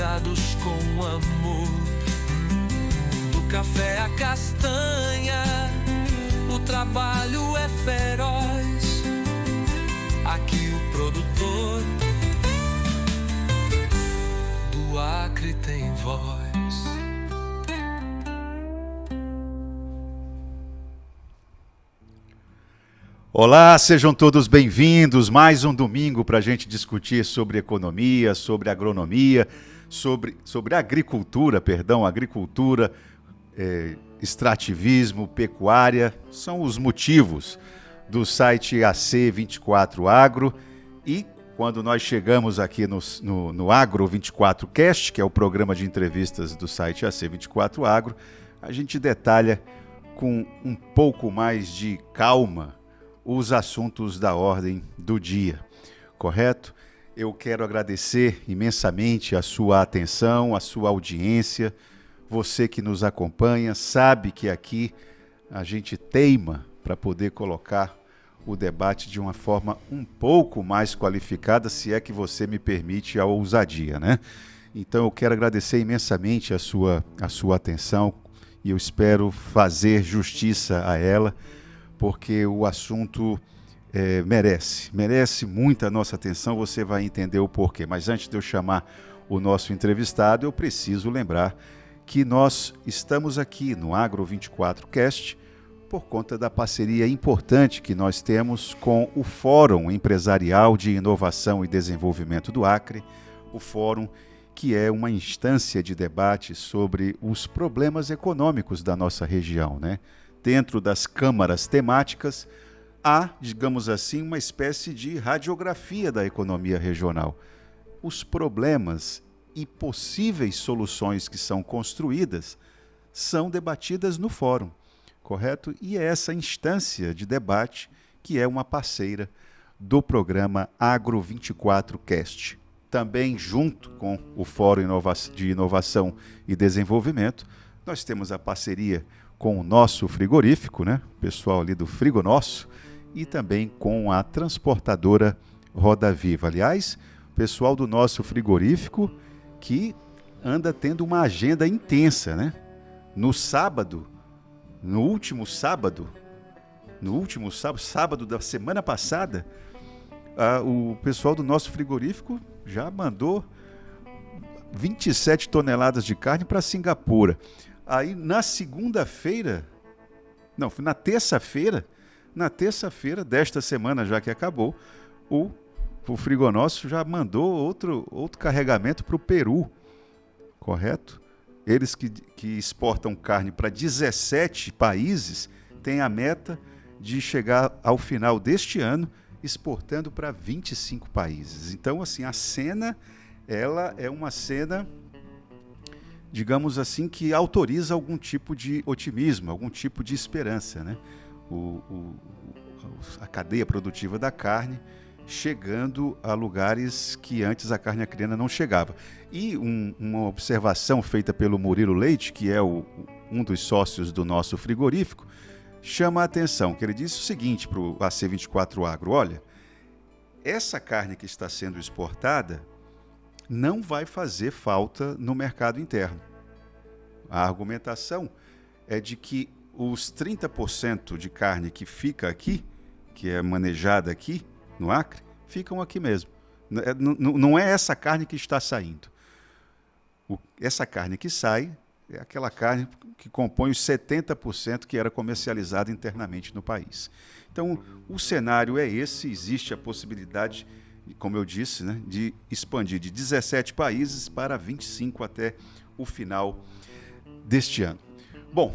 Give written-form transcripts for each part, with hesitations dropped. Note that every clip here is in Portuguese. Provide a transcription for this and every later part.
plantados com amor. Do café à castanha, o trabalho é feroz. Aqui o produtor do Acre tem voz. Olá, sejam todos bem-vindos. Mais um domingo para a gente discutir sobre economia, sobre agronomia, sobre agricultura, extrativismo, pecuária. São os motivos do site AC24 Agro. E quando nós chegamos aqui no Agro 24 Cast, que é o programa de entrevistas do site AC24 Agro, a gente detalha com um pouco mais de calma os assuntos da ordem do dia, correto? Eu quero agradecer imensamente a sua atenção, a sua audiência. Você que nos acompanha sabe que aqui a gente teima para poder colocar o debate de uma forma um pouco mais qualificada, se é que você me permite a ousadia, né? Então eu quero agradecer imensamente a sua atenção e eu espero fazer justiça a ela, porque o assunto merece muita nossa atenção, você vai entender o porquê. Mas antes de eu chamar o nosso entrevistado, eu preciso lembrar que nós estamos aqui no Agro 24 Cast por conta da parceria importante que nós temos com o Fórum Empresarial de Inovação e Desenvolvimento do Acre, o Fórum que é uma instância de debate sobre os problemas econômicos da nossa região, né? Dentro das câmaras temáticas, há, digamos assim, uma espécie de radiografia da economia regional. Os problemas e possíveis soluções que são construídas são debatidas no fórum, correto? E é essa instância de debate que é uma parceira do programa Agro 24 Cast. Também junto com o Fórum de Inovação e Desenvolvimento, nós temos a parceria com o nosso frigorífico, né? O pessoal ali do Frigo Nosso, e também com a transportadora Roda Viva. Aliás, o pessoal do nosso frigorífico que anda tendo uma agenda intensa, né? No último sábado da semana passada, o pessoal do nosso frigorífico já mandou 27 toneladas de carne para Singapura. Aí na terça-feira desta semana, já que acabou, o Frigo Nosso já mandou outro carregamento para o Peru, correto? Eles que exportam carne para 17 países têm a meta de chegar ao final deste ano exportando para 25 países. Então, assim, a cena, ela é uma cena, digamos assim, que autoriza algum tipo de otimismo, algum tipo de esperança, né? A cadeia produtiva da carne chegando a lugares que antes a carne acriana não chegava. E uma observação feita pelo Murilo Leite, que é um dos sócios do nosso frigorífico, chama a atenção, que ele disse o seguinte para o AC24 Agro: olha, essa carne que está sendo exportada não vai fazer falta no mercado interno. A argumentação é de que os 30% de carne que fica aqui, que é manejada aqui no Acre, ficam aqui mesmo. Não é essa carne que está saindo. Essa carne que sai é aquela carne que compõe os 70% que era comercializada internamente no país. Então, o cenário é esse, existe a possibilidade, como eu disse, né, de expandir de 17 países para 25 até o final deste ano. Bom,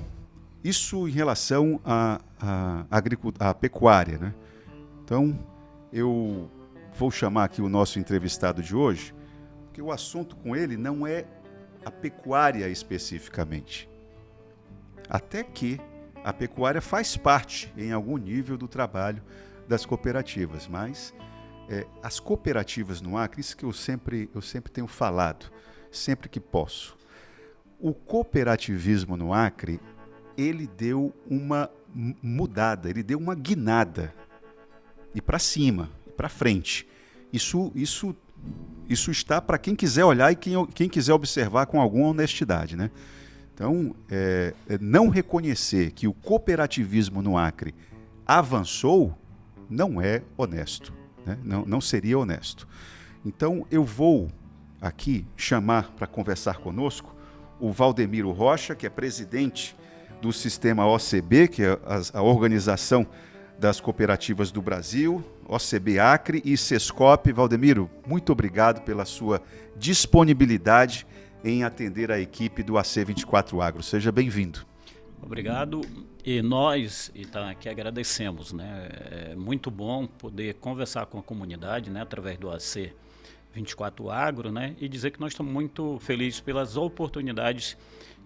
isso em relação à pecuária, né? Então, eu vou chamar aqui o nosso entrevistado de hoje, porque o assunto com ele não é a pecuária especificamente. Até que a pecuária faz parte, em algum nível, do trabalho das cooperativas, mas as cooperativas no Acre, isso que eu sempre tenho falado, sempre que posso. O cooperativismo no Acre, ele deu uma mudada, ele deu uma guinada, e para cima, para frente. Isso isso está para quem quiser olhar e quem quiser observar com alguma honestidade, né? Então, não reconhecer que o cooperativismo no Acre avançou não é honesto, né? Não seria honesto. Então, eu vou aqui chamar para conversar conosco o Valdemiro Rocha, que é presidente do Sistema OCB, que é a Organização das Cooperativas do Brasil, OCB Acre e Sescop. Valdemiro, muito obrigado pela sua disponibilidade em atender a equipe do AC24 Agro. Seja bem-vindo. Obrigado. E nós aqui agradecemos, né? É muito bom poder conversar com a comunidade, né, através do AC24 Agro, né, e dizer que nós estamos muito felizes pelas oportunidades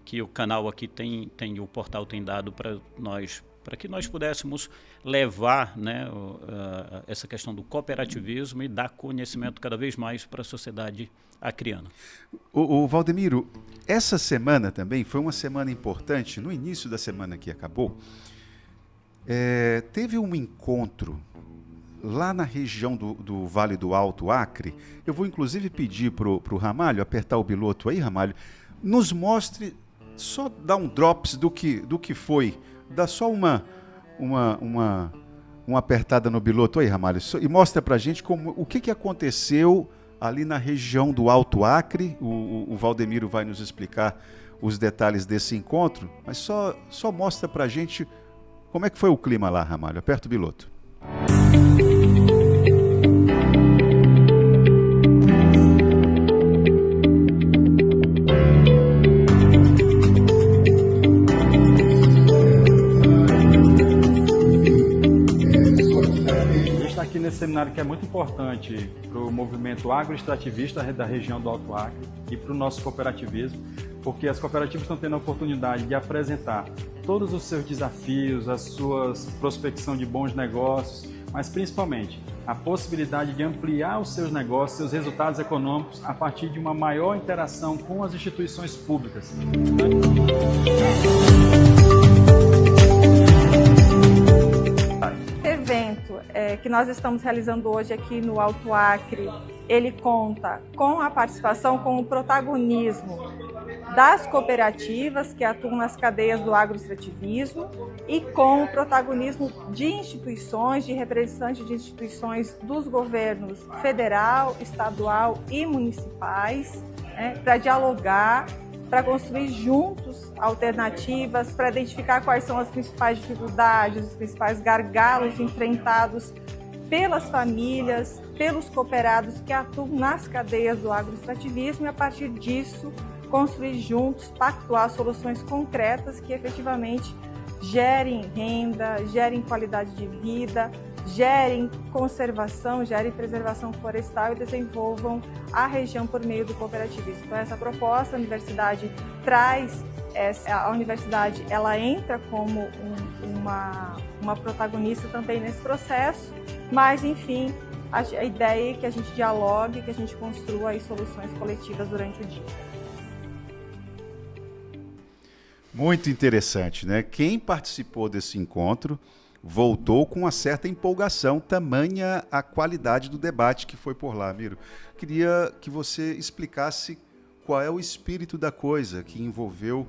que o canal aqui tem o portal tem dado para nós, para que nós pudéssemos levar, né, essa questão do cooperativismo e dar conhecimento cada vez mais para a sociedade acreana. O Valdemiro, essa semana também foi uma semana importante. No início da semana que acabou, teve um encontro lá na região do Vale do Alto Acre. Eu vou inclusive pedir para o Ramalho apertar o biloto aí, Ramalho, nos mostre, só dar um drops do que foi. Dá só uma apertada no biloto aí, Ramalho, e mostra pra gente o que aconteceu ali na região do Alto Acre. O Valdemiro vai nos explicar os detalhes desse encontro, mas só mostra pra gente como é que foi o clima lá, Ramalho. Aperta o biloto. Aqui nesse seminário que é muito importante para o movimento agroextrativista da região do Alto Acre e para o nosso cooperativismo, porque as cooperativas estão tendo a oportunidade de apresentar todos os seus desafios, as suas prospecção de bons negócios, mas principalmente a possibilidade de ampliar os seus negócios, seus resultados econômicos a partir de uma maior interação com as instituições públicas. Evento que nós estamos realizando hoje aqui no Alto Acre, ele conta com a participação, com o protagonismo das cooperativas que atuam nas cadeias do agroextrativismo e com o protagonismo de instituições, de representantes de instituições dos governos federal, estadual e municipais, para dialogar, para construir juntos alternativas, para identificar quais são as principais dificuldades, os principais gargalos enfrentados pelas famílias, pelos cooperados que atuam nas cadeias do agroextrativismo e, a partir disso, construir juntos, pactuar soluções concretas que efetivamente gerem renda, gerem qualidade de vida, gerem conservação, gerem preservação florestal e desenvolvam a região por meio do cooperativismo. Então, essa proposta, a universidade traz, a universidade ela entra como uma protagonista também nesse processo, mas, enfim, a ideia é que a gente dialogue, que a gente construa aí soluções coletivas durante o dia. Muito interessante, né? Quem participou desse encontro voltou com uma certa empolgação, tamanha a qualidade do debate que foi por lá, Miro. Queria que você explicasse qual é o espírito da coisa que envolveu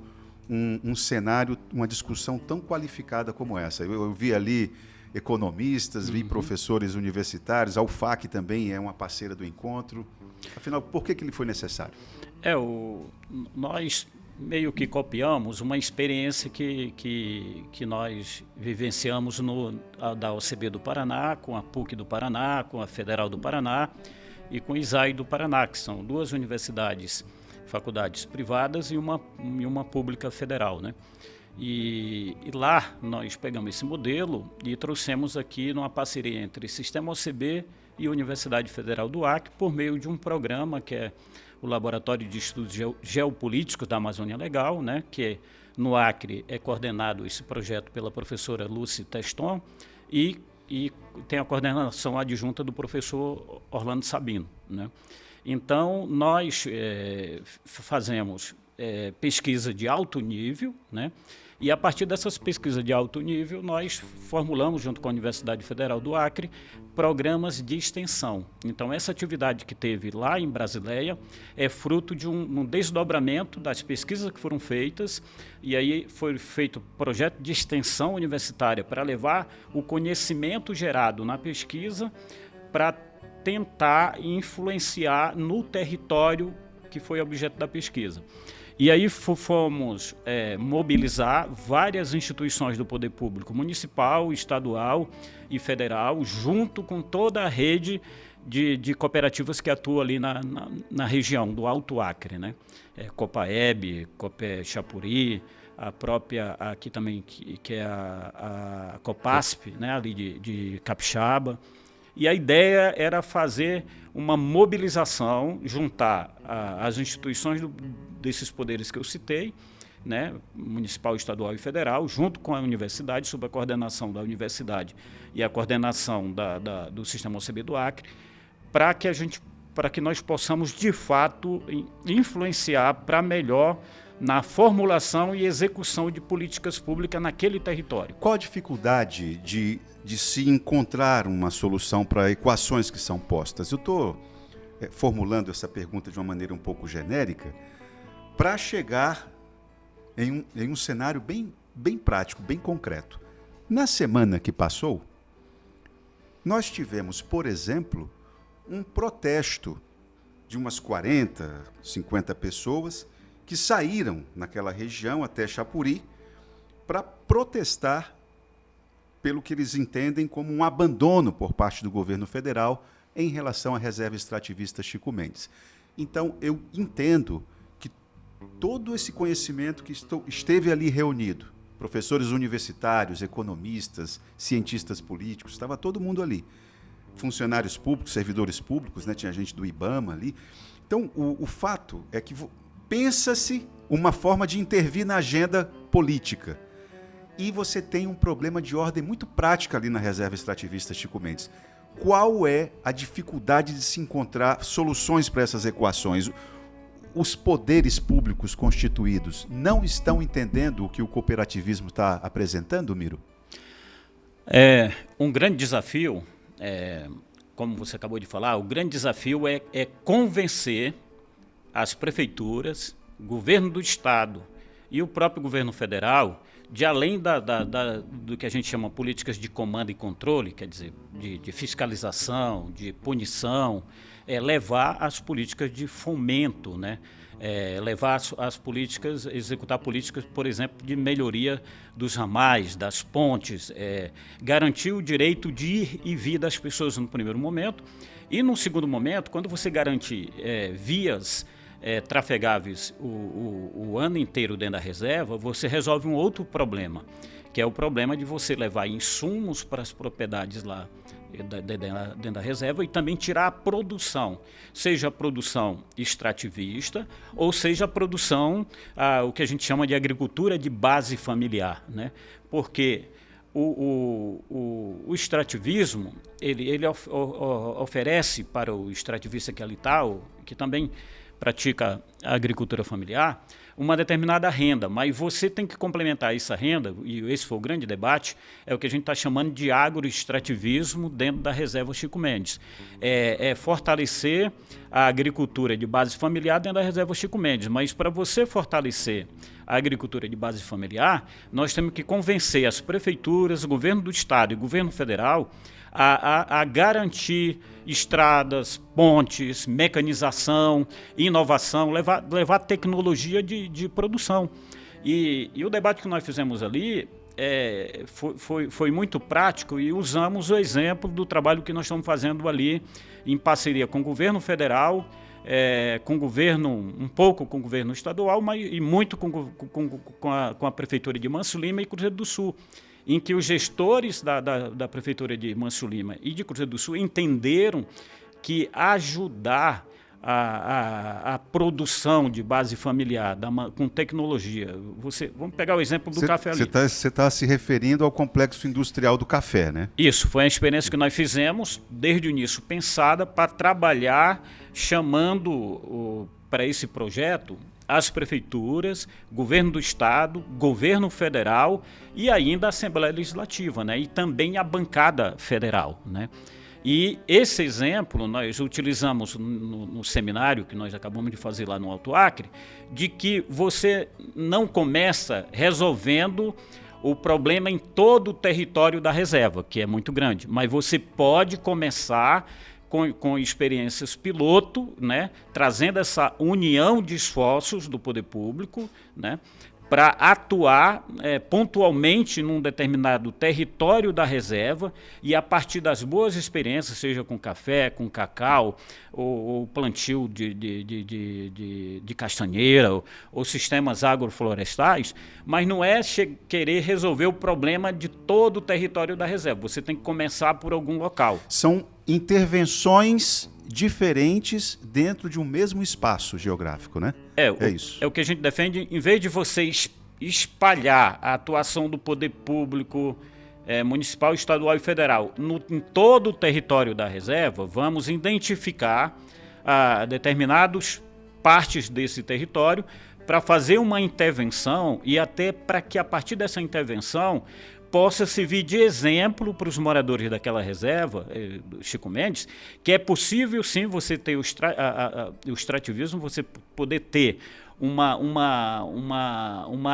um cenário, uma discussão tão qualificada como essa. Eu vi ali economistas, vi professores universitários, a UFAC também é uma parceira do encontro. Afinal, por que ele foi necessário? Nós meio que copiamos uma experiência que nós vivenciamos da OCB do Paraná, com a PUC do Paraná, com a Federal do Paraná e com o ISAE do Paraná, que são duas universidades, faculdades privadas e uma pública federal, né? E lá nós pegamos esse modelo e trouxemos aqui numa parceria entre Sistema OCB e Universidade Federal do Acre, por meio de um programa que é o Laboratório de Estudos Geopolíticos da Amazônia Legal, né, que no Acre é coordenado esse projeto pela professora Lucy Teston e tem a coordenação adjunta do professor Orlando Sabino, né? Então, nós fazemos pesquisa de alto nível, né? E a partir dessas pesquisas de alto nível, nós formulamos, junto com a Universidade Federal do Acre, programas de extensão. Então, essa atividade que teve lá em Brasileia é fruto de um desdobramento das pesquisas que foram feitas, e aí foi feito projeto de extensão universitária para levar o conhecimento gerado na pesquisa para tentar influenciar no território que foi objeto da pesquisa. E aí fomos mobilizar várias instituições do poder público municipal, estadual e federal, junto com toda a rede de cooperativas que atuam ali na região do Alto Acre, né? Copaeb, Copé Chapuri, a própria aqui também, que é a Copasp, né? Ali de Capixaba. E a ideia era fazer uma mobilização, juntar as instituições desses poderes que eu citei, né, municipal, estadual e federal, junto com a universidade, sob a coordenação da universidade e a coordenação do Sistema OCB do Acre, para que nós possamos, de fato, influenciar para melhor na formulação e execução de políticas públicas naquele território. Qual a dificuldade de se encontrar uma solução para equações que são postas? Eu estou formulando essa pergunta de uma maneira um pouco genérica para chegar em um cenário bem prático, bem concreto. Na semana que passou, nós tivemos, por exemplo, um protesto de umas 40, 50 pessoas que saíram naquela região até Chapuri para protestar pelo que eles entendem como um abandono por parte do governo federal em relação à reserva extrativista Chico Mendes. Então, eu entendo que todo esse conhecimento que esteve ali reunido, professores universitários, economistas, cientistas políticos, estava todo mundo ali. Funcionários públicos, servidores públicos, né? Tinha gente do IBAMA ali. Então, o fato é que pensa-se uma forma de intervir na agenda política. E você tem um problema de ordem muito prática ali na reserva extrativista Chico Mendes. Qual é a dificuldade de se encontrar soluções para essas equações? Os poderes públicos constituídos não estão entendendo o que o cooperativismo está apresentando, Miro? É um grande desafio, como você acabou de falar, o grande desafio é convencer as prefeituras, governo do estado e o próprio governo federal, de além do que a gente chama políticas de comando e controle, quer dizer, de fiscalização, de punição, levar as políticas de fomento, né? Levar as políticas, executar políticas, por exemplo, de melhoria dos ramais, das pontes, garantir o direito de ir e vir das pessoas no primeiro momento, e no segundo momento, quando você garante vias trafegáveis o ano inteiro dentro da reserva, você resolve um outro problema, que é o problema de você levar insumos para as propriedades lá dentro da reserva e também tirar a produção, seja a produção extrativista ou seja a produção, o que a gente chama de agricultura de base familiar, né? Porque o extrativismo, ele oferece para o extrativista que ali está, que também pratica a agricultura familiar, uma determinada renda, mas você tem que complementar essa renda, e esse foi o grande debate, é o que a gente está chamando de agroextrativismo dentro da reserva Chico Mendes. É fortalecer a agricultura de base familiar dentro da reserva Chico Mendes, mas para você fortalecer a agricultura de base familiar, nós temos que convencer as prefeituras, o governo do estado e o governo federal a garantir estradas, pontes, mecanização, inovação, levar tecnologia de produção. E o debate que nós fizemos ali foi muito prático e usamos o exemplo do trabalho que nós estamos fazendo ali em parceria com o governo federal, com o governo, um pouco com o governo estadual, e muito com a prefeitura de Manso Lima e Cruzeiro do Sul, em que os gestores da Prefeitura de Manso Lima e de Cruzeiro do Sul entenderam que ajudar a produção de base familiar com tecnologia. Vamos pegar o exemplo do café ali. Você está se referindo ao complexo industrial do café, né? Isso, foi a experiência que nós fizemos, desde o início, pensada para trabalhar, chamando para esse projeto as prefeituras, governo do estado, governo federal e ainda a Assembleia Legislativa, né? E também a bancada federal, né? E esse exemplo nós utilizamos no seminário que nós acabamos de fazer lá no Alto Acre, de que você não começa resolvendo o problema em todo o território da reserva, que é muito grande, mas você pode começar com experiências piloto, né, trazendo essa união de esforços do poder público, né, para atuar pontualmente num determinado território da reserva e a partir das boas experiências, seja com café, com cacau, ou plantio de castanheira, ou sistemas agroflorestais, mas não é querer resolver o problema de todo o território da reserva. Você tem que começar por algum local. São intervenções diferentes dentro de um mesmo espaço geográfico, né? É isso. É o que a gente defende. Em vez de você espalhar a atuação do poder público municipal, estadual e federal em todo o território da reserva, vamos identificar determinadas partes desse território para fazer uma intervenção e até para que a partir dessa intervenção possa servir de exemplo para os moradores daquela reserva, Chico Mendes, que é possível sim você ter o extrativismo, você poder ter uma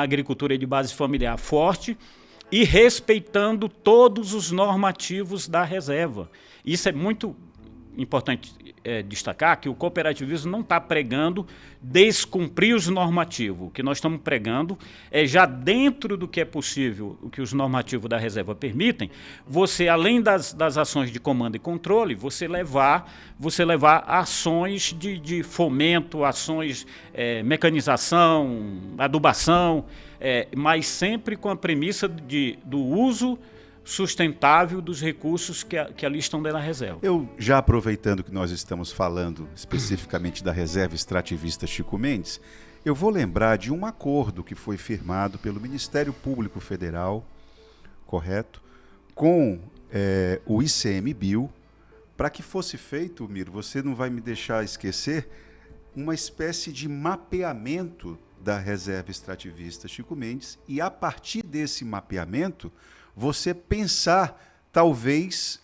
agricultura de base familiar forte e respeitando todos os normativos da reserva. Isso é muito importante destacar, que o cooperativismo não está pregando descumprir os normativos. O que nós estamos pregando é já dentro do que é possível, o que os normativos da reserva permitem, você, além das ações de comando e controle, você levar ações de fomento, ações, mecanização, adubação, mas sempre com a premissa do uso sustentável dos recursos que ali estão dentro da reserva. Eu, já aproveitando que nós estamos falando especificamente da reserva extrativista Chico Mendes, eu vou lembrar de um acordo que foi firmado pelo Ministério Público Federal, correto, com o ICMBio, para que fosse feito, Miro, você não vai me deixar esquecer, uma espécie de mapeamento da reserva extrativista Chico Mendes, e a partir desse mapeamento você pensar, talvez,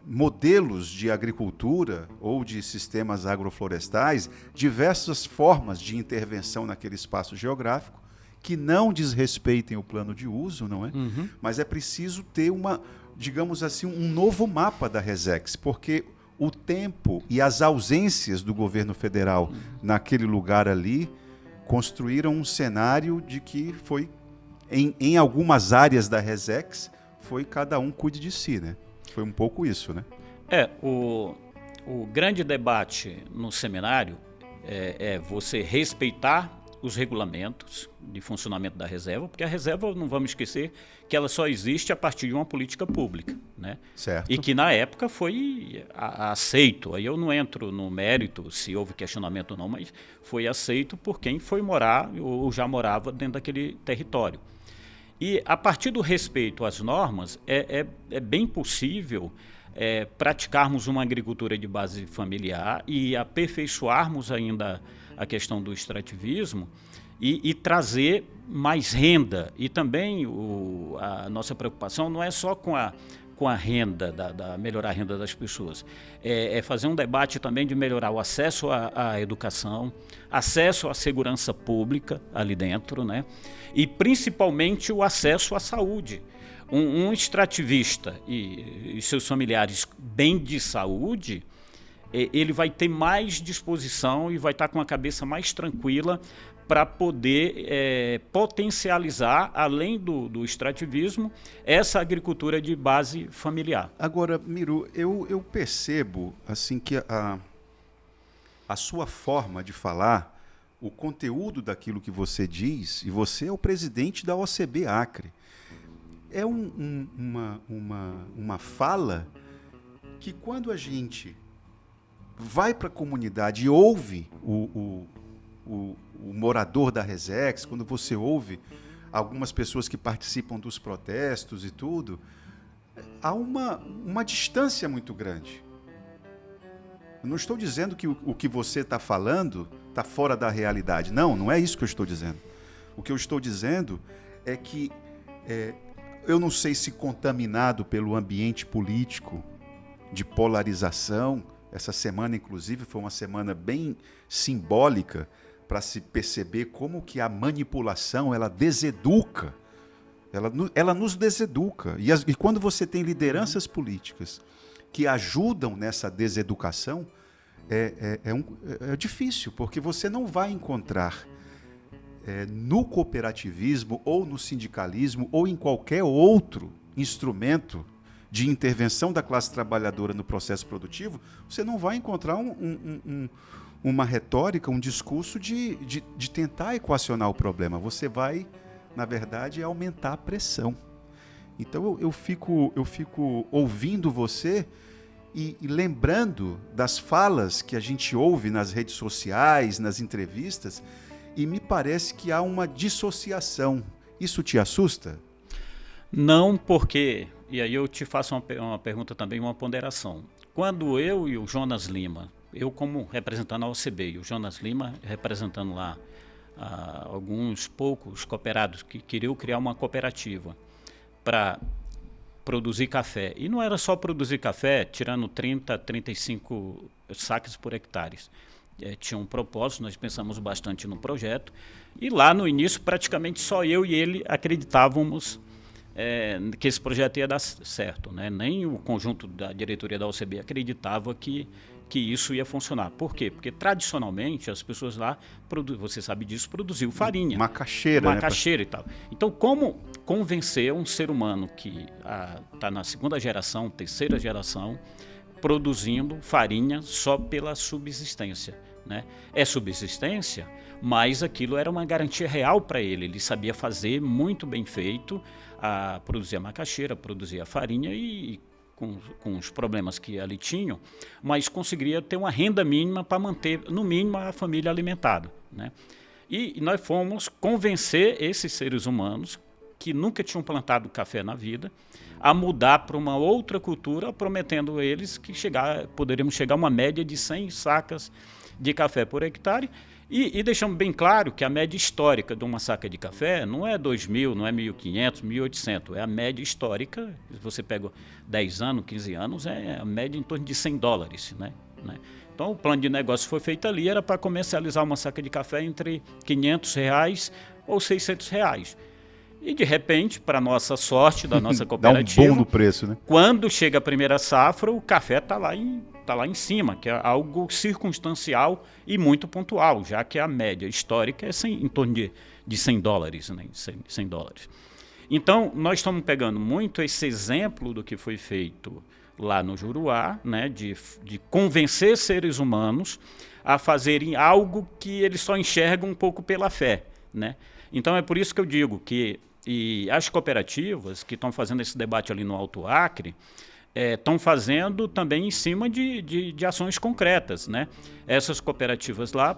modelos de agricultura ou de sistemas agroflorestais, diversas formas de intervenção naquele espaço geográfico, que não desrespeitem o plano de uso, não é? Uhum. Mas é preciso ter digamos assim, um novo mapa da Resex, porque o tempo e as ausências do governo federal naquele lugar ali construíram um cenário de que foi em algumas áreas da Resex, foi cada um cuide de si, né? Foi um pouco isso, né? O grande debate no seminário é você respeitar os regulamentos de funcionamento da reserva, porque a reserva, não vamos esquecer, que ela só existe a partir de uma política pública, né? Certo. E que na época foi aceito. Aí eu não entro no mérito se houve questionamento ou não, mas foi aceito por quem foi morar ou já morava dentro daquele território. E a partir do respeito às normas, é bem possível praticarmos uma agricultura de base familiar e aperfeiçoarmos ainda a questão do extrativismo e trazer mais renda. E também a nossa preocupação não é só com a renda, melhorar a renda das pessoas. É fazer um debate também de melhorar o acesso à educação, acesso à segurança pública ali dentro, né? E principalmente o acesso à saúde. Um extrativista e seus familiares bem de saúde, ele vai ter mais disposição e vai estar com a cabeça mais tranquila para poder potencializar, além do extrativismo, essa agricultura de base familiar. Agora, Miro, eu percebo assim, que a sua forma de falar, o conteúdo daquilo que você diz, e você é o presidente da OCB Acre, é uma fala que, quando a gente vai para a comunidade e ouve o morador da Resex, quando você ouve algumas pessoas que participam dos protestos e tudo, há uma distância muito grande. Eu não estou dizendo que o que você está falando está fora da realidade. Não, não é isso que eu estou dizendo. O que eu estou dizendo é que eu não sei se contaminado pelo ambiente político de polarização, essa semana, inclusive, foi uma semana bem simbólica para se perceber como que a manipulação, ela deseduca, ela nos deseduca. E quando você tem lideranças políticas que ajudam nessa deseducação, é difícil, porque você não vai encontrar no cooperativismo ou no sindicalismo ou em qualquer outro instrumento de intervenção da classe trabalhadora no processo produtivo, você não vai encontrar uma retórica, um discurso de tentar equacionar o problema. Você vai, na verdade, aumentar a pressão. Então eu fico ouvindo você e lembrando das falas que a gente ouve nas redes sociais, nas entrevistas, e me parece que há uma dissociação. Isso te assusta? Não, porque, e aí eu te faço uma pergunta também, uma ponderação. Quando eu e o Jonas Lima, eu como representando a OCB e o Jonas Lima representando lá alguns poucos cooperados que queriam criar uma cooperativa para produzir café. E não era só produzir café, tirando 30, 35 sacas por hectare. Tinha um propósito, nós pensamos bastante no projeto. E lá no início, praticamente só eu e ele acreditávamos que esse projeto ia dar certo, né? Nem o conjunto da diretoria da OCB acreditava que isso ia funcionar. Por quê? Porque tradicionalmente as pessoas lá, você sabe disso, produziam farinha. Macaxeira, Macaxeira, né? E tal. Então, como convencer um ser humano que está na segunda geração, terceira geração, produzindo farinha só pela subsistência, né? É subsistência, mas aquilo era uma garantia real para ele. Ele sabia fazer muito bem feito, produzir a macaxeira, produzir a farinha e com os problemas que ali tinham, mas conseguiria ter uma renda mínima para manter, no mínimo, a família alimentada, né? E nós fomos convencer esses seres humanos que nunca tinham plantado café na vida a mudar para uma outra cultura, prometendo eles que poderíamos chegar a uma média de 100 sacas de café por hectare. E deixamos bem claro que a média histórica de uma saca de café não é 2.000, não é 1.500, 1.800. É a média histórica, se você pega 10 anos, 15 anos, é a média em torno de $100, né? Então o plano de negócio foi feito ali, era para comercializar uma saca de café entre R$500 ou R$600. E de repente, para nossa sorte, da nossa cooperativa, dá um bom no preço, né? Quando chega a primeira safra, o café está lá em cima, que é algo circunstancial e muito pontual, já que a média histórica é em torno de $100, né? $100. Então, nós estamos pegando muito esse exemplo do que foi feito lá no Juruá, né? de convencer seres humanos a fazerem algo que eles só enxergam um pouco pela fé, né? Então, é por isso que eu digo que as cooperativas que estão fazendo esse debate ali no Alto Acre, estão fazendo também em cima de ações concretas, né? Essas cooperativas lá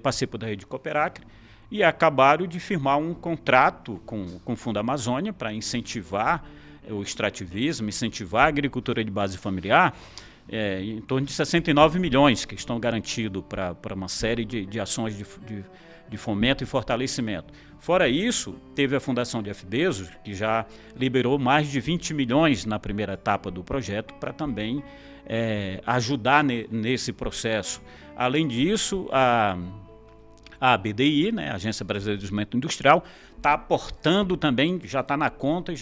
participam da rede Cooperacre e acabaram de firmar um contrato com o Fundo Amazônia para incentivar o extrativismo, incentivar a agricultura de base familiar, em torno de 69 milhões que estão garantidos para uma série de ações de fomento e fortalecimento. Fora isso, teve a Fundação Jeff Bezos, que já liberou mais de 20 milhões na primeira etapa do projeto para também ajudar nesse processo. Além disso, a BDI, né, a Agência Brasileira de Desenvolvimento Industrial, está aportando também, já está na conta e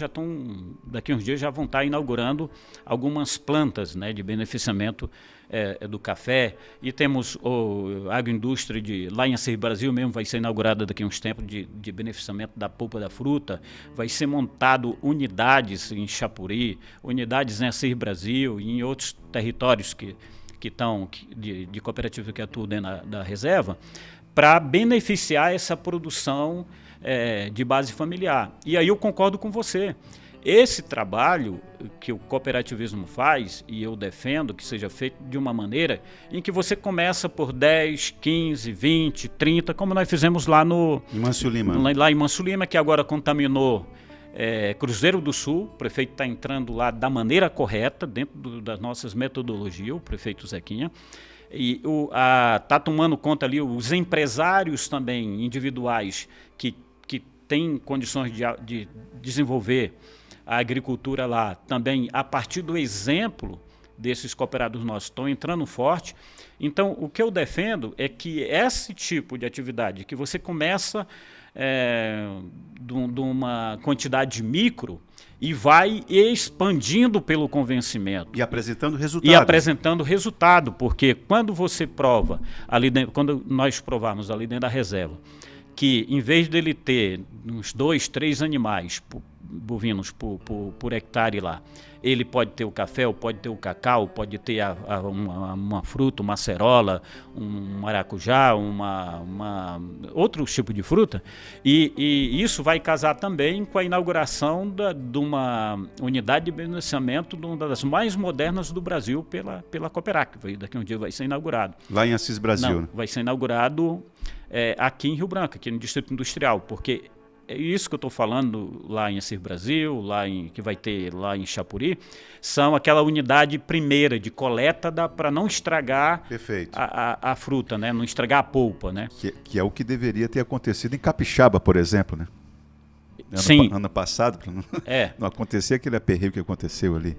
daqui a uns dias já vão estar inaugurando algumas plantas, né, de beneficiamento do café. E temos a agroindústria lá em Acer Brasil mesmo, vai ser inaugurada daqui a uns tempos de beneficiamento da polpa da fruta. Vai ser montado unidades em Chapuri, unidades em Acer Brasil e em outros territórios que estão de cooperativa que atuam dentro da reserva, para beneficiar essa produção de base familiar. E aí eu concordo com você. Esse trabalho que o cooperativismo faz, e eu defendo que seja feito de uma maneira em que você começa por 10, 15, 20, 30, como nós fizemos lá em Mâncio Lima. Lá em Mâncio Lima, que agora contaminou Cruzeiro do Sul. O prefeito está entrando lá da maneira correta, dentro das nossas metodologias, o prefeito Zequinha. E está tomando conta ali os empresários também individuais que têm condições de desenvolver a agricultura lá, também a partir do exemplo desses cooperados nossos, estão entrando forte. Então, o que eu defendo é que esse tipo de atividade, que você começa de uma quantidade micro e vai expandindo pelo convencimento. E apresentando resultado. E apresentando resultado, porque quando você prova, ali dentro, quando nós provarmos ali dentro da reserva, que em vez dele ter uns 2, 3 animais bovinos por hectare lá, ele pode ter o café, ou pode ter o cacau, pode ter uma fruta, uma acerola, um maracujá, outro tipo de fruta, e isso vai casar também com a inauguração de uma unidade de beneficiamento, uma das mais modernas do Brasil pela Cooperac. Daqui a um dia vai ser inaugurado. Lá em Assis Brasil, Não, né? vai ser inaugurado aqui em Rio Branco, aqui no Distrito Industrial, porque é isso que eu estou falando lá em Assis Brasil, que vai ter lá em Chapuri, são aquela unidade primeira de coleta para não estragar a fruta, né? Não estragar a polpa, né? Que é o que deveria ter acontecido em Capixaba, por exemplo, né? Sim. Ano passado, para não acontecer aquele aperreio que aconteceu ali.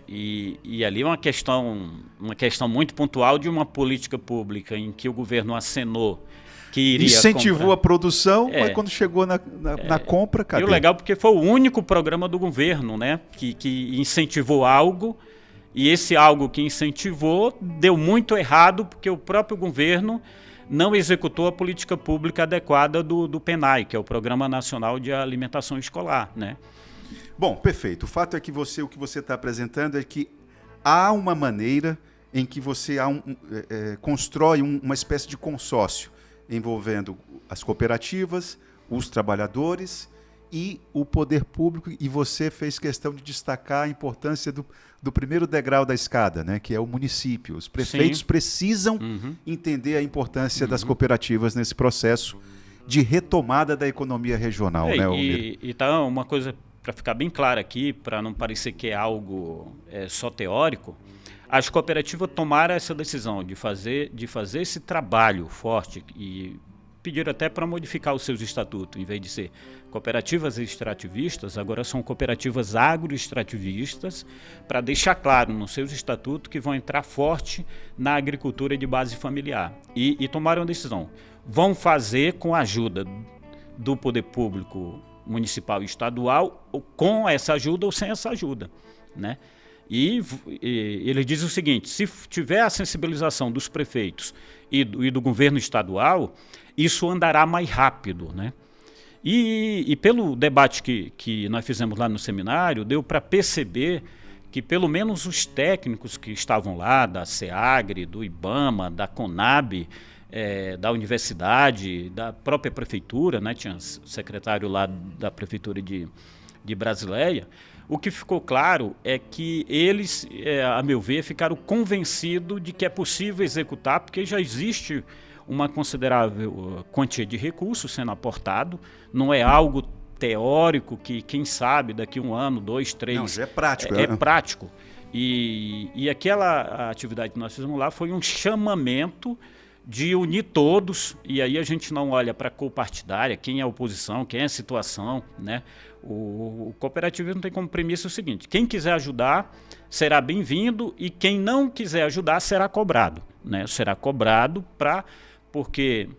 E ali é uma questão muito pontual de uma política pública em que o governo acenou que iria incentivou comprar. A produção, mas quando chegou na compra, cadê? E o legal porque foi o único programa do governo, né, que incentivou algo, e esse algo que incentivou deu muito errado, porque o próprio governo não executou a política pública adequada do PNAE, que é o Programa Nacional de Alimentação Escolar, né? Bom, perfeito. O fato é que o que você está apresentando é que há uma maneira em que você constrói uma espécie de consórcio envolvendo as cooperativas, os trabalhadores e o poder público, e você fez questão de destacar a importância do primeiro degrau da escada, né, que é o município. Os prefeitos precisam entender a importância das cooperativas nesse processo de retomada da economia regional, né, Almir? Então, uma coisa para ficar bem clara aqui, para não parecer que é algo só teórico, as cooperativas tomaram essa decisão de fazer esse trabalho forte e pediram até para modificar os seus estatutos. Em vez de ser cooperativas extrativistas, agora são cooperativas agroextrativistas, para deixar claro nos seus estatutos que vão entrar forte na agricultura de base familiar. E tomaram a decisão. Vão fazer com a ajuda do poder público municipal e estadual, ou com essa ajuda ou sem essa ajuda, né? E ele diz o seguinte: se tiver a sensibilização dos prefeitos e do governo estadual, isso andará mais rápido, né? E pelo debate que nós fizemos lá no seminário, deu para perceber que pelo menos os técnicos que estavam lá, da SEAGRE, do IBAMA, da CONAB, da universidade, da própria prefeitura, né? Tinha secretário lá da prefeitura de Brasileia. O que ficou claro é que eles, a meu ver, ficaram convencidos de que é possível executar, porque já existe uma considerável quantia de recursos sendo aportado, não é algo teórico que, quem sabe, daqui 1 ano, 2, 3... Não, já é prático. É prático. E aquela atividade que nós fizemos lá foi um chamamento de unir todos, e aí a gente não olha para a cor partidária, quem é a oposição, quem é a situação, né? O cooperativismo tem como premissa o seguinte: quem quiser ajudar será bem-vindo, e quem não quiser ajudar será cobrado, né? Será cobrado porque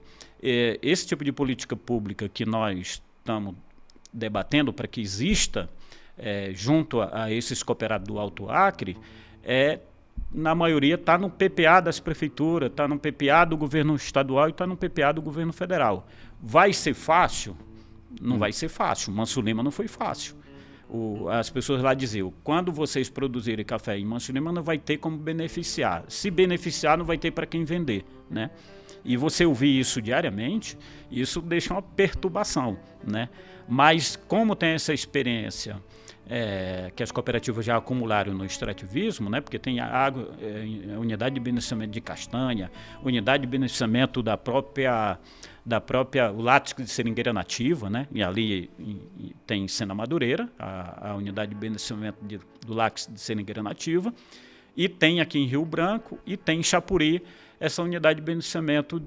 esse tipo de política pública que nós estamos debatendo para que exista junto a esses cooperados do Alto Acre, na maioria está no PPA das prefeituras, está no PPA do governo estadual e está no PPA do governo federal. Vai ser fácil? Não vai ser fácil. Manso Lima não foi fácil. As pessoas lá diziam: quando vocês produzirem café em Manso Lima, não vai ter como beneficiar. Se beneficiar, não vai ter para quem vender, né? E você ouvir isso diariamente, isso deixa uma perturbação, né? Mas como tem essa experiência que as cooperativas já acumularam no extrativismo, né? Porque tem a unidade de beneficiamento de castanha, unidade de beneficiamento da própria o látex de seringueira nativa, né? E ali tem Sena Madureira, a unidade de beneficiamento do látex de seringueira nativa, e tem aqui em Rio Branco e tem em Chapuri essa unidade de beneficiamento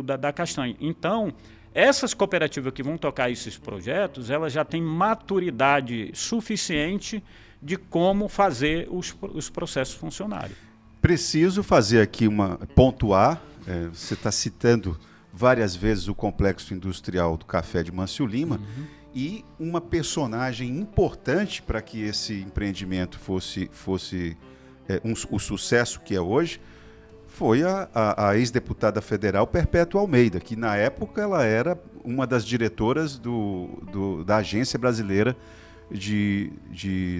da castanha. Então, essas cooperativas que vão tocar esses projetos, elas já têm maturidade suficiente de como fazer os processos funcionarem. Preciso fazer aqui pontuar, você está citando várias vezes o complexo industrial do café de Mâncio Lima, e uma personagem importante para que esse empreendimento fosse o sucesso que é hoje, foi a ex-deputada federal Perpétua Almeida, que na época ela era uma das diretoras da Agência Brasileira de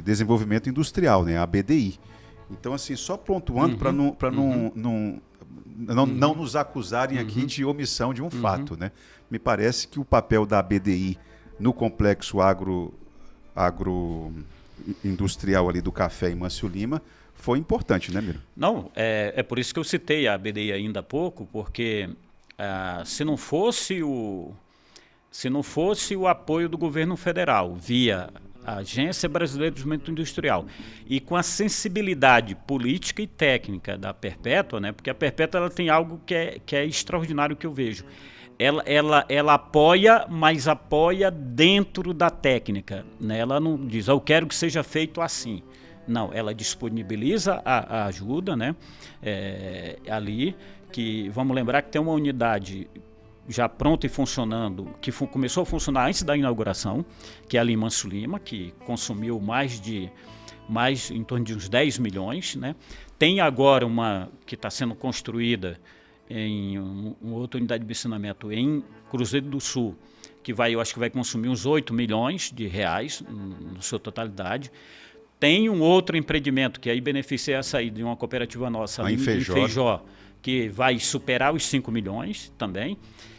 Desenvolvimento Industrial, né, a ABDI. Então, assim, só pontuando para não nos acusarem aqui de omissão de um fato, né? Me parece que o papel da ABDI no complexo agroindustrial ali do café em Mâncio Lima foi importante, né, Miro? Não, é por isso que eu citei a ABDI ainda há pouco, porque se não fosse o apoio do governo federal via a Agência Brasileira de Desenvolvimento Industrial e com a sensibilidade política e técnica da Perpétua, né, porque a Perpétua ela tem algo que é extraordinário que eu vejo. Ela apoia, mas apoia dentro da técnica, né? Ela não diz, eu quero que seja feito assim. Não, ela disponibiliza a ajuda, né? Ali, que vamos lembrar que tem uma unidade já pronta e funcionando, que começou a funcionar antes da inauguração, que é ali em Mâncio Lima, que consumiu mais em torno de uns 10 milhões, né? Tem agora uma que está sendo construída em uma outra unidade de beneficiamento em Cruzeiro do Sul, que eu acho que vai consumir uns 8 milhões de reais na sua totalidade. Tem um outro empreendimento que aí beneficia a saída de uma cooperativa nossa em Feijó, que vai superar os 5 milhões também.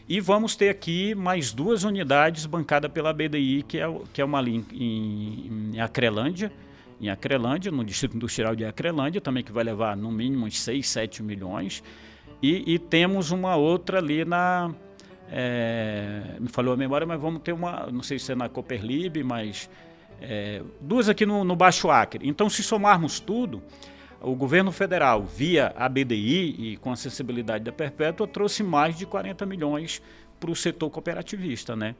E vamos ter aqui mais 2 unidades bancadas pela BDI, que é uma ali em Acrelândia, no Distrito Industrial de Acrelândia, também que vai levar no mínimo uns 6, 7 milhões. E temos uma outra ali me falou a memória, mas vamos ter uma, não sei se é na Cooperlib, mas 2 aqui no Baixo Acre. Então, se somarmos tudo, o governo federal, via a BDI e com a acessibilidade da Perpétua, trouxe mais de 40 milhões para o setor cooperativista, né?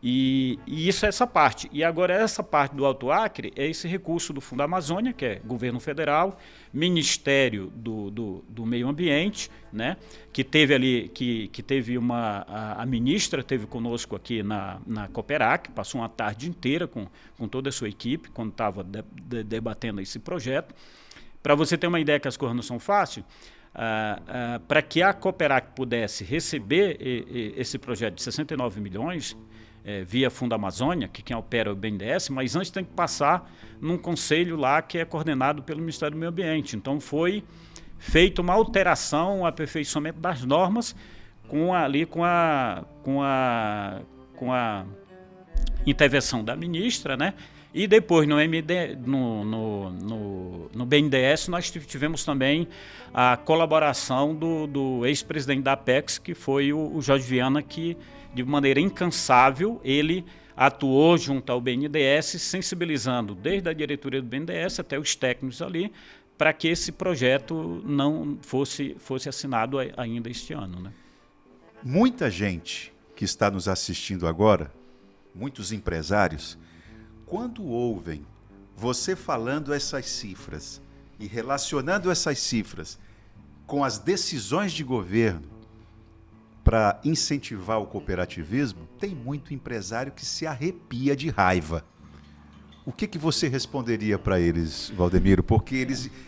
E isso é essa parte. E agora essa parte do Alto Acre é esse recurso do Fundo Amazônia, que é governo federal, Ministério do Meio Ambiente, né? Que teve ali, que teve a ministra teve conosco aqui na Cooperac, passou uma tarde inteira com toda a sua equipe, quando estava debatendo esse projeto. Para você ter uma ideia que as coisas não são fáceis, para que a Cooperac pudesse receber esse projeto de 69 milhões, via Fundo Amazônia, que quem opera é o BNDES, mas antes tem que passar num conselho lá que é coordenado pelo Ministério do Meio Ambiente. Então foi feita uma alteração, um aperfeiçoamento das normas com a intervenção da ministra, né? E depois no BNDES nós tivemos também a colaboração do ex-presidente da Apex, que foi o Jorge Viana, que de maneira incansável ele atuou junto ao BNDES, sensibilizando desde a diretoria do BNDES até os técnicos ali, para que esse projeto não fosse assinado ainda este ano, né? Muita gente que está nos assistindo agora, muitos empresários, quando ouvem você falando essas cifras e relacionando essas cifras com as decisões de governo para incentivar o cooperativismo, tem muito empresário que se arrepia de raiva. O que você responderia para eles, Valdemiro? Porque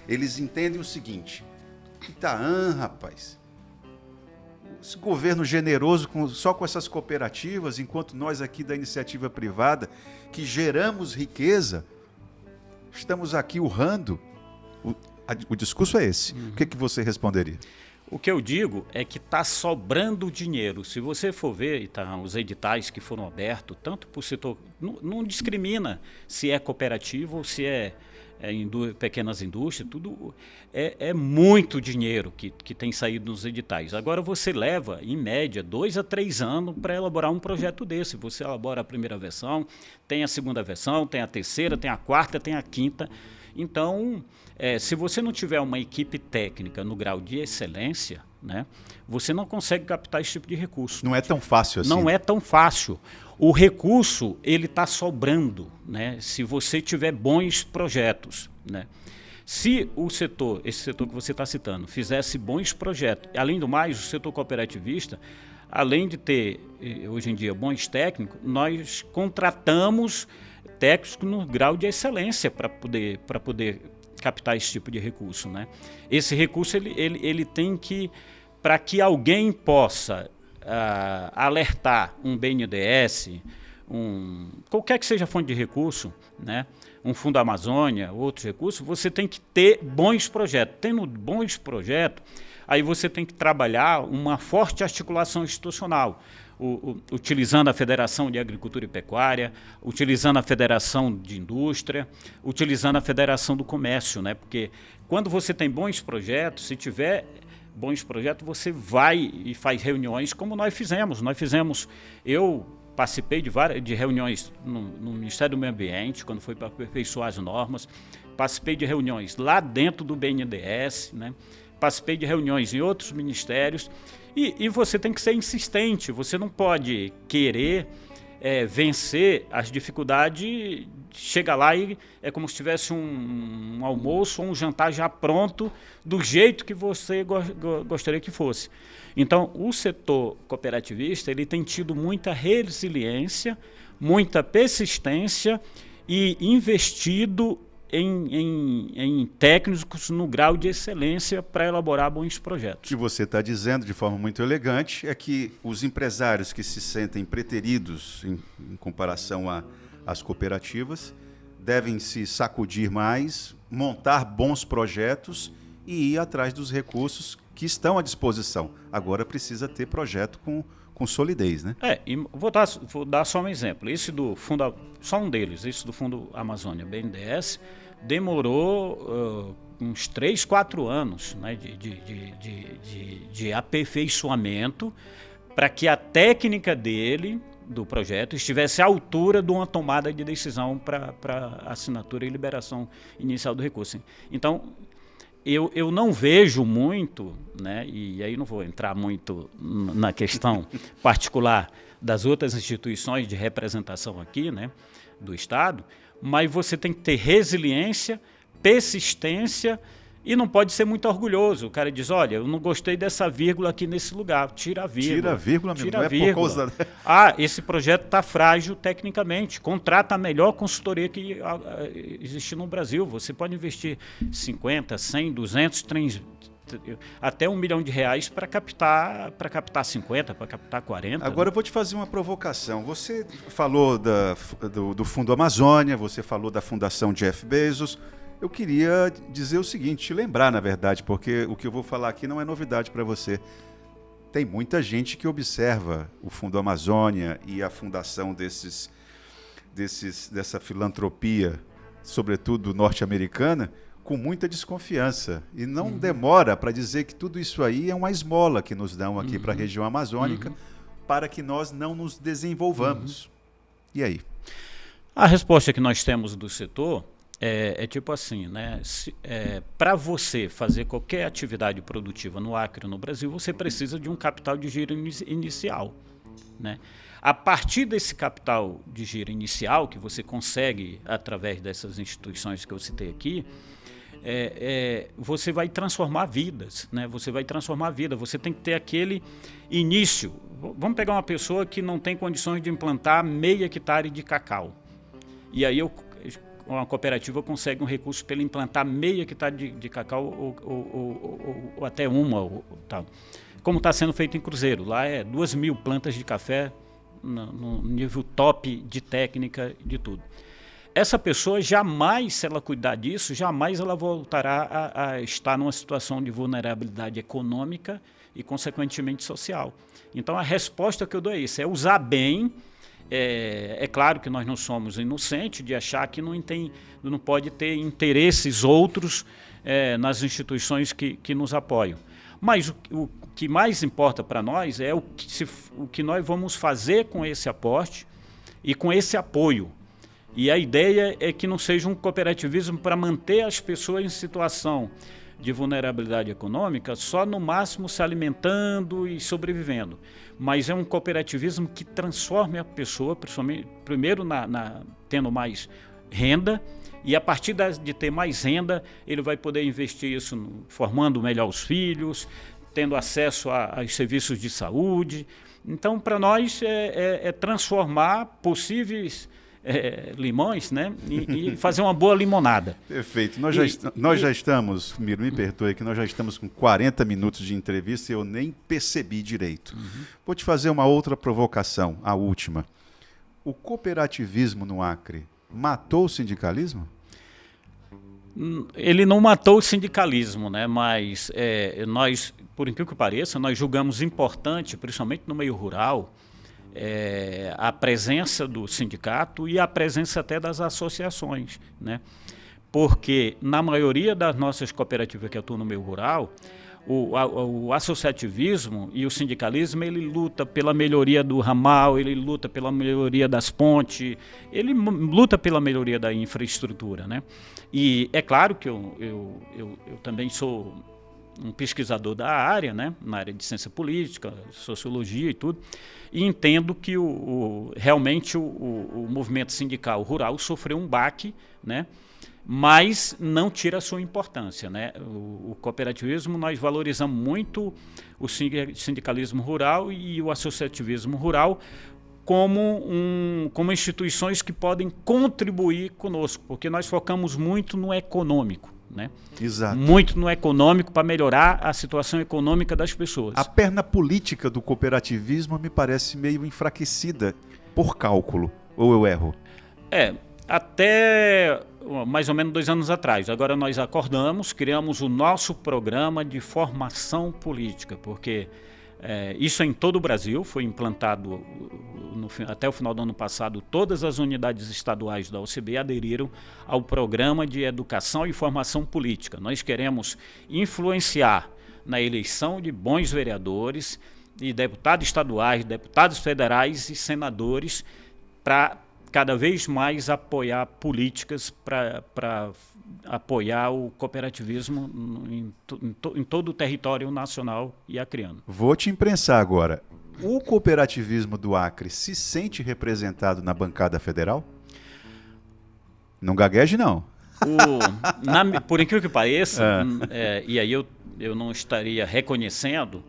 eles entendem o seguinte: Itaã, rapaz, esse governo generoso só com essas cooperativas, enquanto nós aqui da iniciativa privada, que geramos riqueza, estamos aqui urrando. O discurso é esse. O que você responderia? O que eu digo é que está sobrando dinheiro. Se você for ver os editais que foram abertos, tanto para o setor, não discrimina se é cooperativo ou se é pequenas indústrias, tudo é muito dinheiro que tem saído nos editais. Agora você leva, em média, 2 a 3 anos para elaborar um projeto desse. Você elabora a primeira versão, tem a segunda versão, tem a terceira, tem a quarta, tem a quinta. Então, se você não tiver uma equipe técnica no grau de excelência, né, você não consegue captar esse tipo de recurso. Não é tão fácil assim. Não é tão fácil. O recurso, ele está sobrando, né, se você tiver bons projetos, né. Se esse setor que você está citando, fizesse bons projetos, além do mais, o setor cooperativista, além de ter, hoje em dia, bons técnicos, nós contratamos técnicos no grau de excelência para poder captar esse tipo de recurso, né? Esse recurso ele tem que, para que alguém possa alertar um BNDES, qualquer que seja a fonte de recurso, né? Um Fundo Amazônia, outros recursos, você tem que ter bons projetos. Tendo bons projetos, aí você tem que trabalhar uma forte articulação institucional, utilizando a Federação de Agricultura e Pecuária, utilizando a Federação de Indústria, utilizando a Federação do Comércio, né? Porque quando você tem bons projetos, se tiver bons projetos, você vai e faz reuniões como nós fizemos. Eu participei de reuniões no Ministério do Meio Ambiente, quando foi para aperfeiçoar as normas, participei de reuniões lá dentro do BNDES, né? Participei de reuniões em outros ministérios, e você tem que ser insistente, você não pode querer vencer as dificuldades, chega lá e é como se tivesse um almoço ou um jantar já pronto, do jeito que você gostaria que fosse. Então, o setor cooperativista ele tem tido muita resiliência, muita persistência e investido em técnicos no grau de excelência para elaborar bons projetos. O que você está dizendo de forma muito elegante é que os empresários que se sentem preteridos em comparação às cooperativas devem se sacudir mais, montar bons projetos e ir atrás dos recursos que estão à disposição. Agora precisa ter projeto com solidez, né? E vou dar só um exemplo. Esse do fundo, só um deles, esse do Fundo Amazônia, BNDES, demorou uns 3, 4 anos, né, de aperfeiçoamento para que a técnica do projeto estivesse à altura de uma tomada de decisão para assinatura e liberação inicial do recurso. Então, eu não vejo muito, né, e aí não vou entrar muito na questão particular das outras instituições de representação aqui, né, do Estado, mas você tem que ter resiliência, persistência e não pode ser muito orgulhoso. O cara diz, olha, eu não gostei dessa vírgula aqui nesse lugar, tira a vírgula. Tira a vírgula, mesmo, tira não a é vírgula. por causa... Esse projeto está frágil tecnicamente, contrata a melhor consultoria que existe no Brasil. Você pode investir 50, 100, 200, 300, até R$1 milhão para captar 50, para captar 40. Agora eu vou te fazer uma provocação. Você falou do Fundo Amazônia, você falou da Fundação Jeff Bezos. Eu queria dizer o seguinte, te lembrar, na verdade, porque o que eu vou falar aqui não é novidade para você. Tem muita gente que observa o Fundo Amazônia e a fundação dessa filantropia, sobretudo norte-americana, com muita desconfiança. E não demora para dizer que tudo isso aí é uma esmola que nos dão aqui para a região amazônica para que nós não nos desenvolvamos. E aí? A resposta que nós temos do setor é tipo assim, né? Para você fazer qualquer atividade produtiva no Acre ou no Brasil, você precisa de um capital de giro inicial, né? A partir desse capital de giro inicial, que você consegue através dessas instituições que eu citei aqui, você vai transformar vidas, né? Você vai transformar a vida, você tem que ter aquele início. Vamos pegar uma pessoa que não tem condições de implantar meio hectare de cacau. E aí uma cooperativa consegue um recurso para ele implantar meio hectare de cacau ou até tal. Como está sendo feito em Cruzeiro. Lá 2.000 plantas de café no nível top de técnica de tudo. Essa pessoa jamais, se ela cuidar disso, jamais ela voltará a estar numa situação de vulnerabilidade econômica e, consequentemente, social. Então, a resposta que eu dou é isso, é usar bem. É claro que nós não somos inocentes de achar que não pode ter interesses outros nas instituições que nos apoiam. Mas o que mais importa para nós é o que nós vamos fazer com esse aporte e com esse apoio. E a ideia é que não seja um cooperativismo para manter as pessoas em situação de vulnerabilidade econômica, só no máximo se alimentando e sobrevivendo. Mas é um cooperativismo que transforme a pessoa, principalmente, primeiro tendo mais renda, e a partir de ter mais renda, ele vai poder investir isso formando melhor os filhos, tendo acesso aos serviços de saúde. Então, para nós, é transformar possíveis limões, né, e fazer uma boa limonada. Perfeito. Nós já estamos, Miro, me perdoe, que nós já estamos com 40 minutos de entrevista e eu nem percebi direito. Vou te fazer uma outra provocação, a última. O cooperativismo no Acre matou o sindicalismo? Ele não matou o sindicalismo, né? Mas nós, por incrível que pareça, nós julgamos importante, principalmente no meio rural, a presença do sindicato e a presença até das associações, né? Porque na maioria das nossas cooperativas que atuam no meio rural, o associativismo e o sindicalismo, ele luta pela melhoria do ramal, ele luta pela melhoria das pontes, ele luta pela melhoria da infraestrutura, né? E é claro que eu também sou um pesquisador da área, né? Na área de ciência política, sociologia e tudo, e entendo que realmente o movimento sindical rural sofreu um baque, né? Mas não tira a sua importância, né? O cooperativismo, nós valorizamos muito o sindicalismo rural e o associativismo rural como instituições que podem contribuir conosco, porque nós focamos muito no econômico, né? Exato. Muito no econômico para melhorar a situação econômica das pessoas. A perna política do cooperativismo me parece meio enfraquecida por cálculo, ou eu erro? Até mais ou menos 2 anos atrás. Agora nós acordamos, criamos o nosso programa de formação política, porque isso é em todo o Brasil, foi implantado até o final do ano passado, todas as unidades estaduais da OCB aderiram ao programa de educação e formação política. Nós queremos influenciar na eleição de bons vereadores, e deputados estaduais, deputados federais e senadores para cada vez mais apoiar políticas para apoiar o cooperativismo em todo o território nacional e acreano. Vou te imprensar agora. O cooperativismo do Acre se sente representado na bancada federal? Não gagueje, não. Por incrível que pareça, e aí eu não estaria reconhecendo,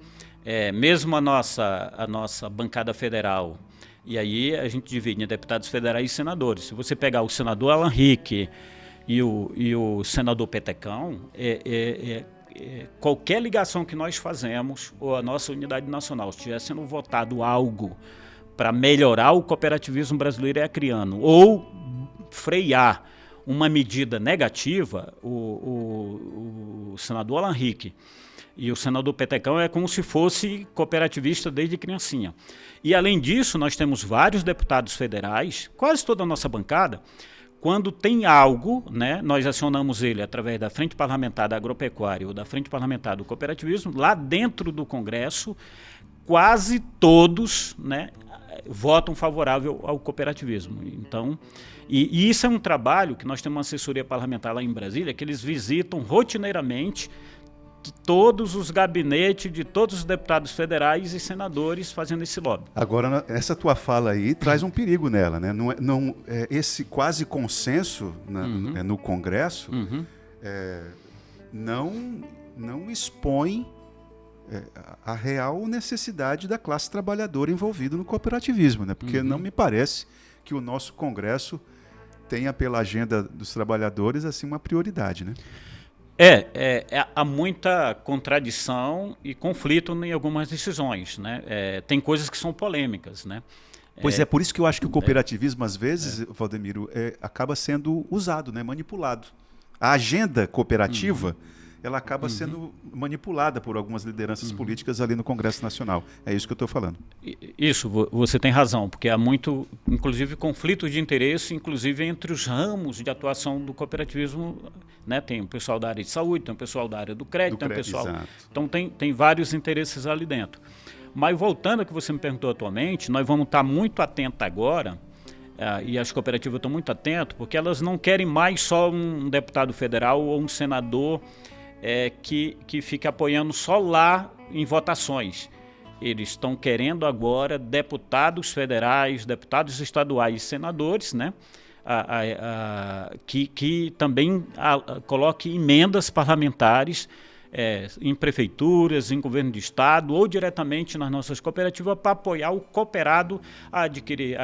mesmo a nossa bancada federal. E aí a gente divide em deputados federais e senadores. Se você pegar o senador Alan Rick e o senador Petecão, qualquer ligação que nós fazemos, ou a nossa unidade nacional, se estiver sendo votado algo para melhorar o cooperativismo brasileiro e acreano, ou frear uma medida negativa, o senador Alan Rick e o senador Petecão é como se fosse cooperativista desde criancinha. E, além disso, nós temos vários deputados federais, quase toda a nossa bancada. Quando tem algo, né, nós acionamos ele através da Frente Parlamentar da Agropecuária ou da Frente Parlamentar do Cooperativismo, lá dentro do Congresso, quase todos, né, votam favorável ao cooperativismo. Então, e isso é um trabalho que nós temos uma assessoria parlamentar lá em Brasília, que eles visitam rotineiramente todos os gabinetes de todos os deputados federais e senadores fazendo esse lobby. Agora, essa tua fala aí traz um perigo nela, né? Esse quase consenso no Congresso não expõe a real necessidade da classe trabalhadora envolvida no cooperativismo, né? Porque não me parece que o nosso Congresso tenha pela agenda dos trabalhadores assim uma prioridade, né? Há muita contradição e conflito em algumas decisões, né? Tem coisas que são polêmicas, né? Pois por isso que eu acho que o cooperativismo, às vezes, Valdemiro, acaba sendo usado, né? Manipulado. A agenda cooperativa, ela acaba sendo manipulada por algumas lideranças políticas ali no Congresso Nacional. É isso que eu estou falando. Isso, você tem razão, porque há muito, inclusive, conflitos de interesse, inclusive entre os ramos de atuação do cooperativismo, né? Tem o pessoal da área de saúde, tem o pessoal da área do crédito, tem o pessoal... Exato. Então tem vários interesses ali dentro. Mas voltando ao que você me perguntou atualmente, nós vamos estar muito atentos agora e as cooperativas estão muito atentas, porque elas não querem mais só um deputado federal ou um senador que fique apoiando só lá em votações. Eles estão querendo agora deputados federais, deputados estaduais e senadores, né? Que também coloque emendas parlamentares em prefeituras, em governo de estado ou diretamente nas nossas cooperativas para apoiar o cooperado a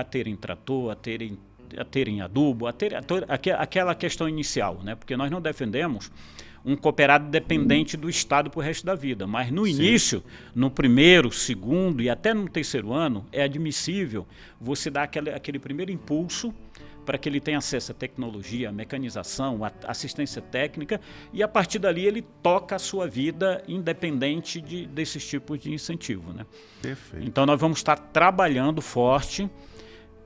terem trator, a terem adubo, aquela questão inicial, né? Porque nós não defendemos um cooperado dependente do Estado para o resto da vida. Mas no início, no primeiro, segundo e até no terceiro ano, é admissível você dar aquele primeiro impulso para que ele tenha acesso à tecnologia, à mecanização, à assistência técnica, e a partir dali ele toca a sua vida independente desses tipos de incentivo, né? Perfeito. Então nós vamos estar trabalhando forte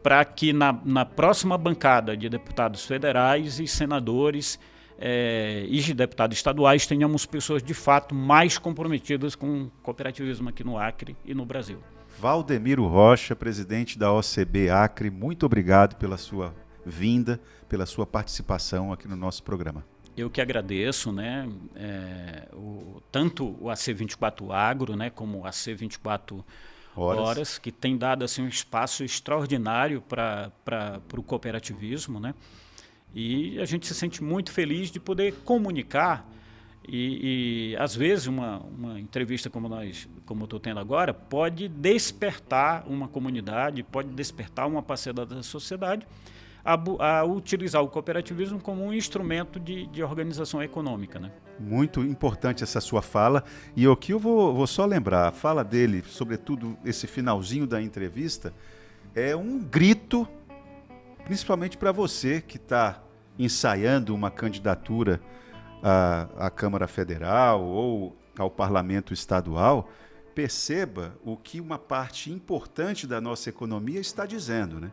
para que na próxima bancada de deputados federais e senadores e de deputados estaduais tenhamos pessoas de fato mais comprometidas com o cooperativismo aqui no Acre e no Brasil. Valdemiro Rocha, presidente da OCB Acre, muito obrigado pela sua vinda, pela sua participação aqui no nosso programa. Eu que agradeço, né? Tanto o AC24 Agro, né, como o AC24 Horas, que tem dado assim, um espaço extraordinário para o cooperativismo, né? E a gente se sente muito feliz de poder comunicar e às vezes uma entrevista como eu estou tendo agora pode despertar uma comunidade, pode despertar uma parcela da sociedade a utilizar o cooperativismo como um instrumento de organização econômica, né? Muito importante essa sua fala, e aqui eu vou só lembrar, a fala dele, sobretudo esse finalzinho da entrevista, é um grito, principalmente para você que está ensaiando uma candidatura à Câmara Federal ou ao Parlamento Estadual. Perceba o que uma parte importante da nossa economia está dizendo, né?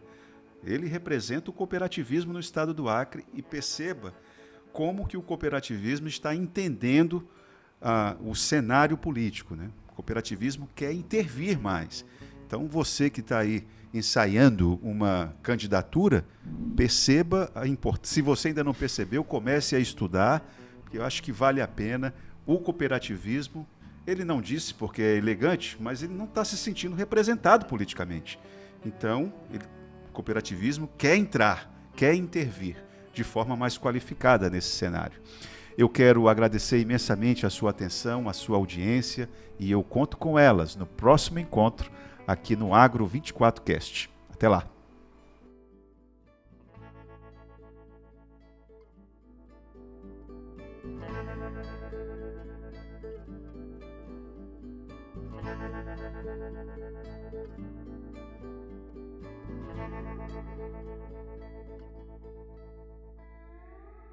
Ele representa o cooperativismo no estado do Acre e perceba como que o cooperativismo está entendendo o cenário político, né? O cooperativismo quer intervir mais. Então você que está aí ensaiando uma candidatura, perceba a importância. Se você ainda não percebeu, comece a estudar, porque eu acho que vale a pena. O cooperativismo, ele não disse porque é elegante, mas ele não está se sentindo representado politicamente. Então, o cooperativismo quer entrar, quer intervir de forma mais qualificada nesse cenário. Eu quero agradecer imensamente a sua atenção, a sua audiência, e eu conto com elas no próximo encontro aqui no Agro 24Cast. Até lá!